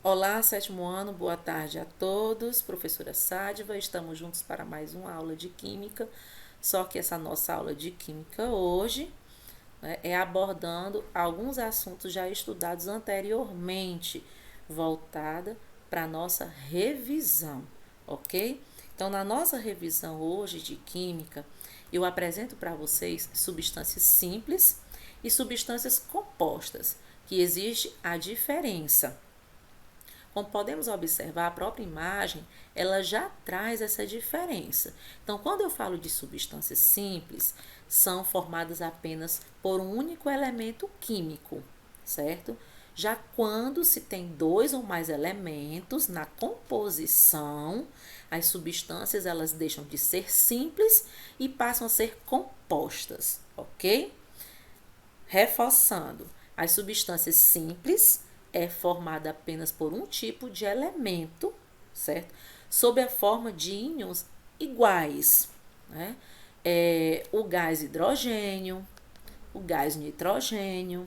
Olá, sétimo ano, boa tarde a todos. Professora Sádiva, estamos juntos para mais uma aula de Química, só que essa nossa aula de Química hoje, né, é abordando alguns assuntos já estudados anteriormente, voltada para a nossa revisão, ok? Então, na nossa revisão hoje de Química, eu apresento para vocês substâncias simples e substâncias compostas, que existe a diferença. Como podemos observar, a própria imagem, ela já traz essa diferença. Então, quando eu falo de substâncias simples, são formadas apenas por um único elemento químico, certo? Já quando se tem dois ou mais elementos na composição, as substâncias elas deixam de ser simples e passam a ser compostas, ok? Reforçando, as substâncias simples é formada apenas por um tipo de elemento, certo? Sob a forma de íons iguais, né? O gás hidrogênio, o gás nitrogênio,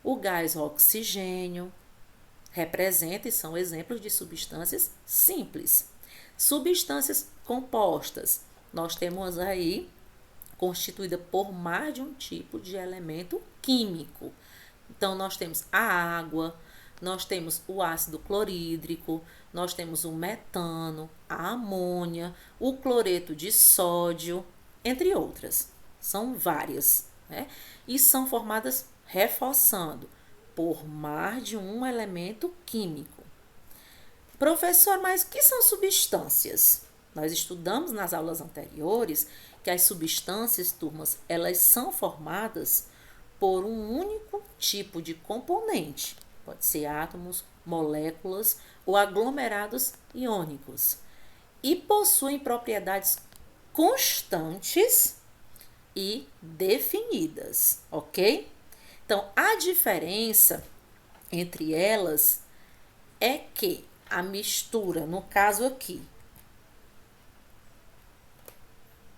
o gás oxigênio, representam e são exemplos de substâncias simples. Substâncias compostas, nós temos aí constituída por mais de um tipo de elemento químico. Então, nós temos a água, nós temos o ácido clorídrico, nós temos o metano, a amônia, o cloreto de sódio, entre outras. São várias, né? E são formadas, reforçando, por mais de um elemento químico. Professor, mas o que são substâncias? Nós estudamos nas aulas anteriores que as substâncias, turmas, elas são formadas por um único tipo de componente. Pode ser átomos, moléculas ou aglomerados iônicos. E possuem propriedades constantes e definidas, ok? Então, a diferença entre elas é que a mistura, no caso aqui,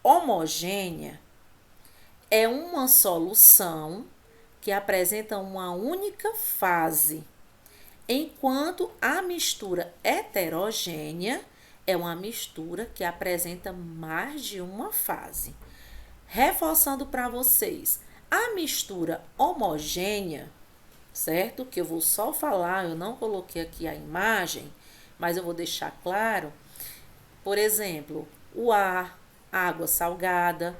homogênea, é uma solução que apresenta uma única fase, enquanto a mistura heterogênea é uma mistura que apresenta mais de uma fase. Reforçando para vocês, a mistura homogênea, certo? Que eu vou só falar, eu não coloquei aqui a imagem, mas eu vou deixar claro. Por exemplo, o ar, água salgada,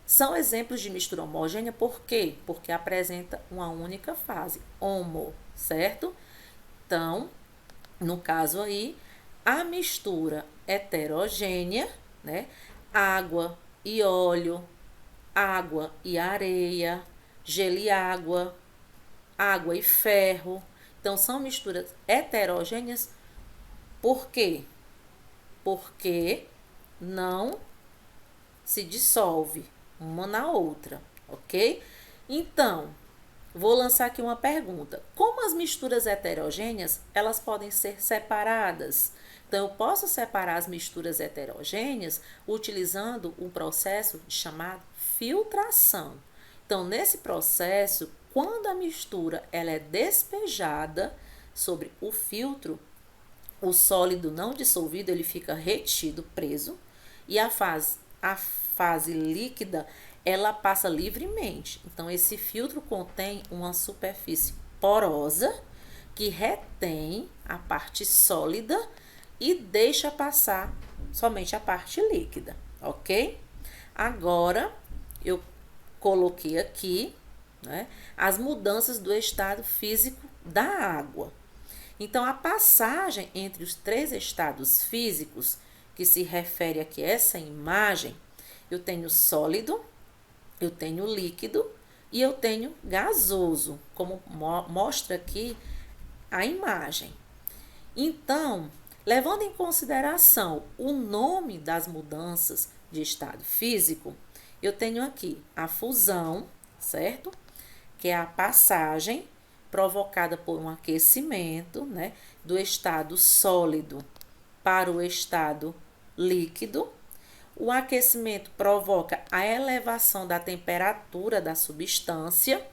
são exemplos de mistura homogênea, por quê? Porque apresenta uma única fase, homo, certo? Então, no caso aí, a mistura heterogênea, né? Água e óleo, água e areia, gelo e água, água e ferro. Então, são misturas heterogêneas, por quê? Porque não se dissolve uma na outra, ok? Então, vou lançar aqui uma pergunta. Como as misturas heterogêneas, elas podem ser separadas? Então, eu posso separar as misturas heterogêneas utilizando um processo chamado filtração. Então, nesse processo, quando a mistura ela é despejada sobre o filtro, o sólido não dissolvido ele fica retido, preso, e a fase líquida ela passa livremente. Então, esse filtro contém uma superfície porosa que retém a parte sólida e deixa passar somente a parte líquida, ok? Agora, eu coloquei aqui, né, as mudanças do estado físico da água. Então, a passagem entre os três estados físicos, que se refere aqui a essa imagem, eu tenho sólido, eu tenho líquido e eu tenho gasoso, como mostra aqui a imagem. Então, levando em consideração o nome das mudanças de estado físico, eu tenho aqui a fusão, certo? Que é a passagem provocada por um aquecimento, né, do estado sólido para o estado líquido. O aquecimento provoca a elevação da temperatura da substância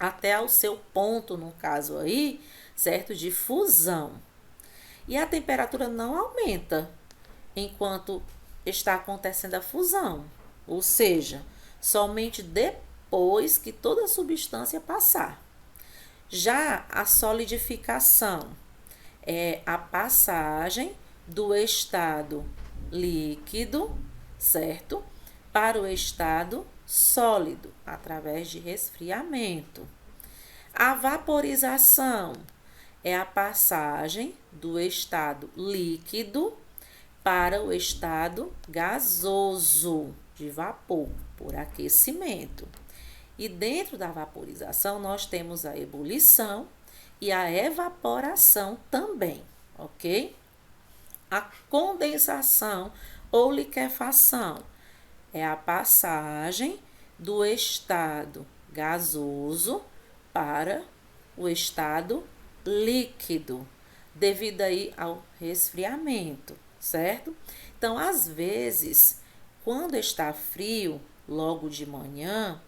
até ao seu ponto, no caso aí, certo? De fusão. E a temperatura não aumenta enquanto está acontecendo a fusão, ou seja, somente depois que toda a substância passar. Já a solidificação é a passagem do estado líquido, certo? Para o estado sólido, através de resfriamento. A vaporização é a passagem do estado líquido para o estado gasoso, de vapor, por aquecimento. E dentro da vaporização, nós temos a ebulição e a evaporação também, ok? A condensação ou liquefação é a passagem do estado gasoso para o estado líquido, devido aí ao resfriamento, certo? Então, às vezes, quando está frio, logo de manhã,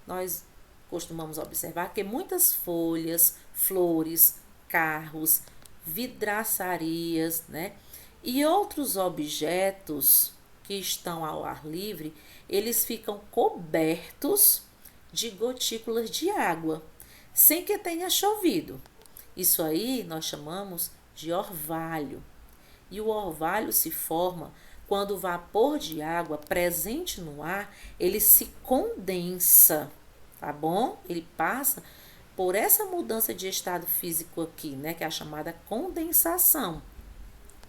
nós costumamos observar que muitas folhas, flores, carros, vidraçarias, né? E outros objetos que estão ao ar livre, eles ficam cobertos de gotículas de água, sem que tenha chovido. Isso aí nós chamamos de orvalho. E o orvalho se forma quando o vapor de água presente no ar, ele se condensa, tá bom? Ele passa por essa mudança de estado físico aqui, né, que é a chamada condensação.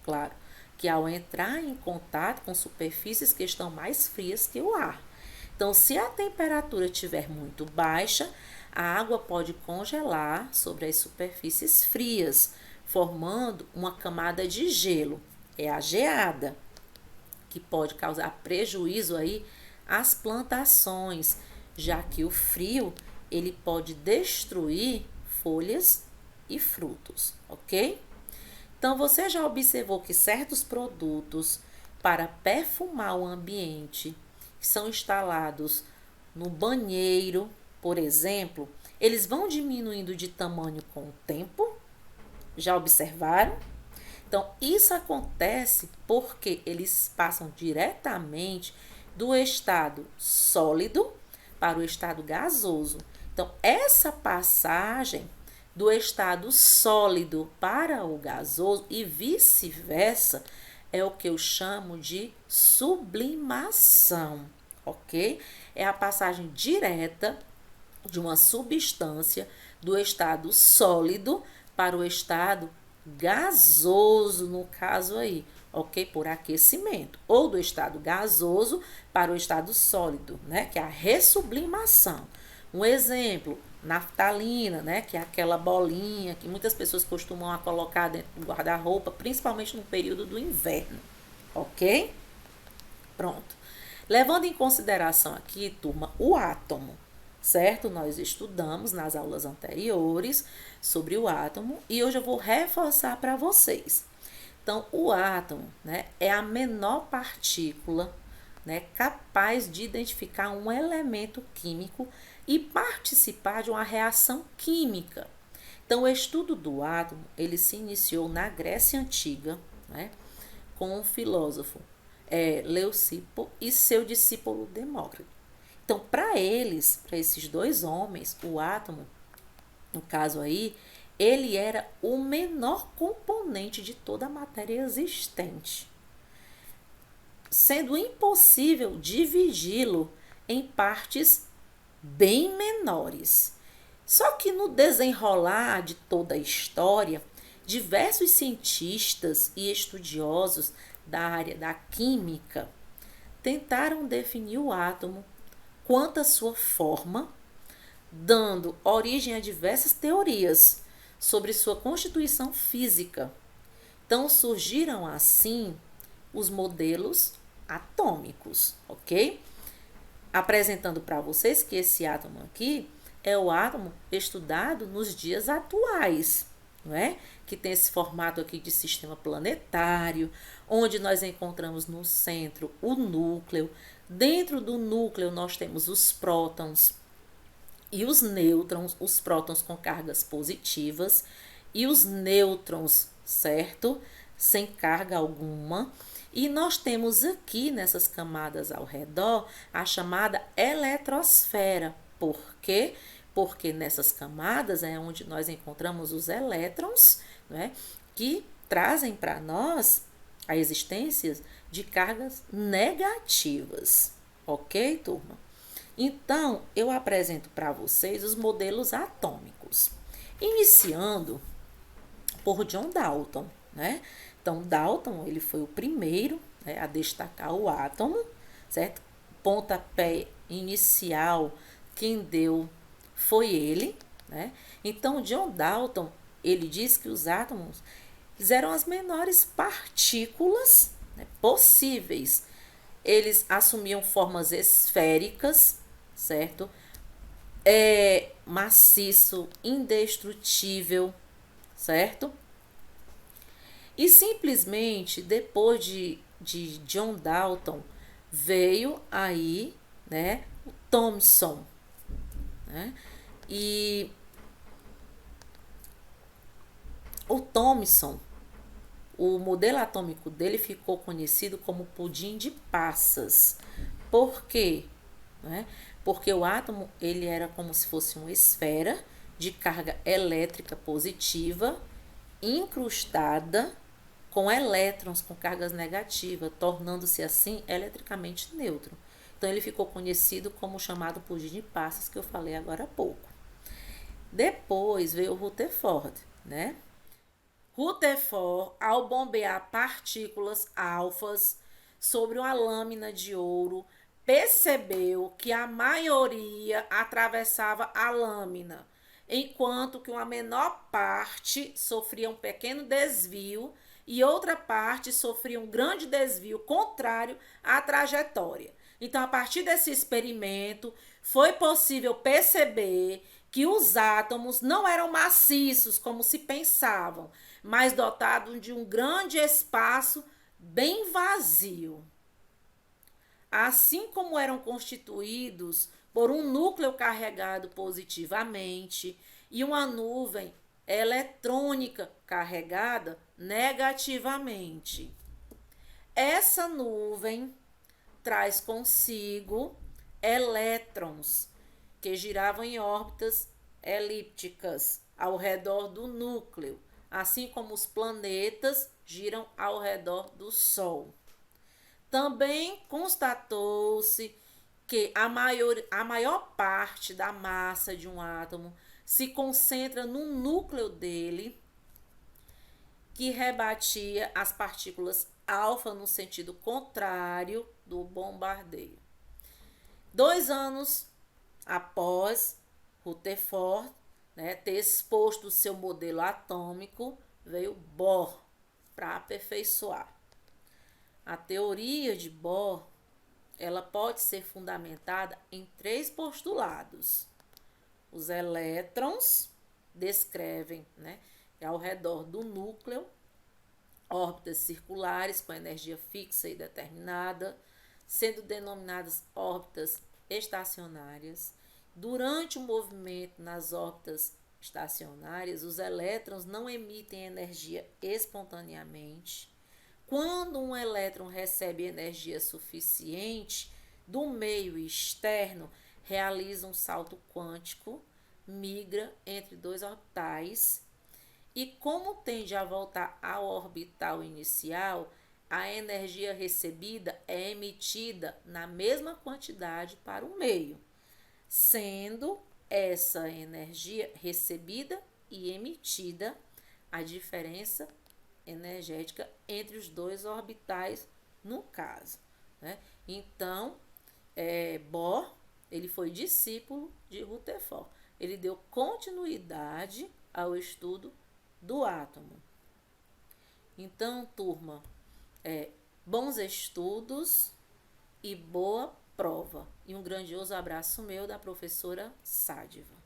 Claro, que ao entrar em contato com superfícies que estão mais frias que o ar. Então, se a temperatura estiver muito baixa, a água pode congelar sobre as superfícies frias, formando uma camada de gelo. É a geada, que pode causar prejuízo aí às plantações, já que o frio ele pode destruir folhas e frutos, ok? Então, você já observou que certos produtos para perfumar o ambiente, que são instalados no banheiro, por exemplo, eles vão diminuindo de tamanho com o tempo? Já observaram? Então, isso acontece porque eles passam diretamente do estado sólido para o estado gasoso. Então, essa passagem do estado sólido para o gasoso e vice-versa é o que eu chamo de sublimação, ok? É a passagem direta de uma substância do estado sólido para o estado gasoso, no caso aí, ok? Por aquecimento. Ou do estado gasoso para o estado sólido, né? Que é a ressublimação. Um exemplo, naftalina, né? Que é aquela bolinha que muitas pessoas costumam colocar dentro do guarda-roupa, principalmente no período do inverno, ok? Pronto. Levando em consideração aqui, turma, o átomo, certo? Nós estudamos nas aulas anteriores sobre o átomo e hoje eu vou reforçar para vocês. Então, o átomo, né, é a menor partícula, né, capaz de identificar um elemento químico e participar de uma reação química. Então, o estudo do átomo, ele se iniciou na Grécia Antiga, né, com o filósofo Leucipo e seu discípulo Demócrito. Então, para eles, para esses dois homens, o átomo, no caso aí, ele era o menor componente de toda a matéria existente, sendo impossível dividi-lo em partes bem menores. Só que no desenrolar de toda a história, diversos cientistas e estudiosos da área da química tentaram definir o átomo quanto à sua forma, dando origem a diversas teorias sobre sua constituição física. Então surgiram assim os modelos atômicos, ok? Apresentando para vocês que esse átomo aqui é o átomo estudado nos dias atuais, não é? Que tem esse formato aqui de sistema planetário, onde nós encontramos no centro o núcleo. Dentro do núcleo nós temos os prótons e os nêutrons, os prótons com cargas positivas e os nêutrons, certo? Sem carga alguma. E nós temos aqui nessas camadas ao redor a chamada eletrosfera. Por quê? Porque nessas camadas é onde nós encontramos os elétrons, né, que trazem para nós a existência de cargas negativas. Ok, turma? Então, eu apresento para vocês os modelos atômicos. Iniciando por John Dalton, né? Então, Dalton, ele foi o primeiro, né, a destacar o átomo, certo? Pontapé inicial, quem deu foi ele, né? Então, John Dalton, ele diz que os átomos eram as menores partículas, né, possíveis. Eles assumiam formas esféricas, certo? Maciço, indestrutível, certo? E simplesmente depois de John Dalton veio aí, né, o Thomson, né? E o Thomson, o modelo atômico dele ficou conhecido como pudim de passas. Por quê? Né? Porque o átomo ele era como se fosse uma esfera de carga elétrica positiva incrustada com elétrons com cargas negativas, tornando-se assim eletricamente neutro. Então ele ficou conhecido como chamado pudim de passas, que eu falei agora há pouco. Depois veio o Rutherford, né? Rutherford, ao bombear partículas alfas sobre uma lâmina de ouro, percebeu que a maioria atravessava a lâmina, enquanto que uma menor parte sofria um pequeno desvio e outra parte sofria um grande desvio contrário à trajetória. Então, a partir desse experimento, foi possível perceber que os átomos não eram maciços como se pensavam, mas dotados de um grande espaço bem vazio. Assim como eram constituídos por um núcleo carregado positivamente e uma nuvem eletrônica carregada negativamente. Essa nuvem traz consigo elétrons que giravam em órbitas elípticas ao redor do núcleo, assim como os planetas giram ao redor do Sol. Também constatou-se que a maior parte da massa de um átomo se concentra no núcleo dele, que rebatia as partículas alfa no sentido contrário do bombardeio. 2 anos após Rutherford, né, ter exposto o seu modelo atômico, veio Bohr para aperfeiçoar. A teoria de Bohr, ela pode ser fundamentada em 3 postulados. Os elétrons descrevem, né, ao redor do núcleo, órbitas circulares com energia fixa e determinada, sendo denominadas órbitas estacionárias. Durante o movimento nas órbitas estacionárias, os elétrons não emitem energia espontaneamente. Quando um elétron recebe energia suficiente do meio externo, realiza um salto quântico, migra entre 2 orbitais e, como tende a voltar ao orbital inicial, a energia recebida é emitida na mesma quantidade para o meio, sendo essa energia recebida e emitida a diferença energética entre os 2 orbitais no caso, né? Então, Bohr, ele foi discípulo de Rutherford. Ele deu continuidade ao estudo do átomo. Então, turma, bons estudos e boa prova. E um grandioso abraço meu da professora Sádiva.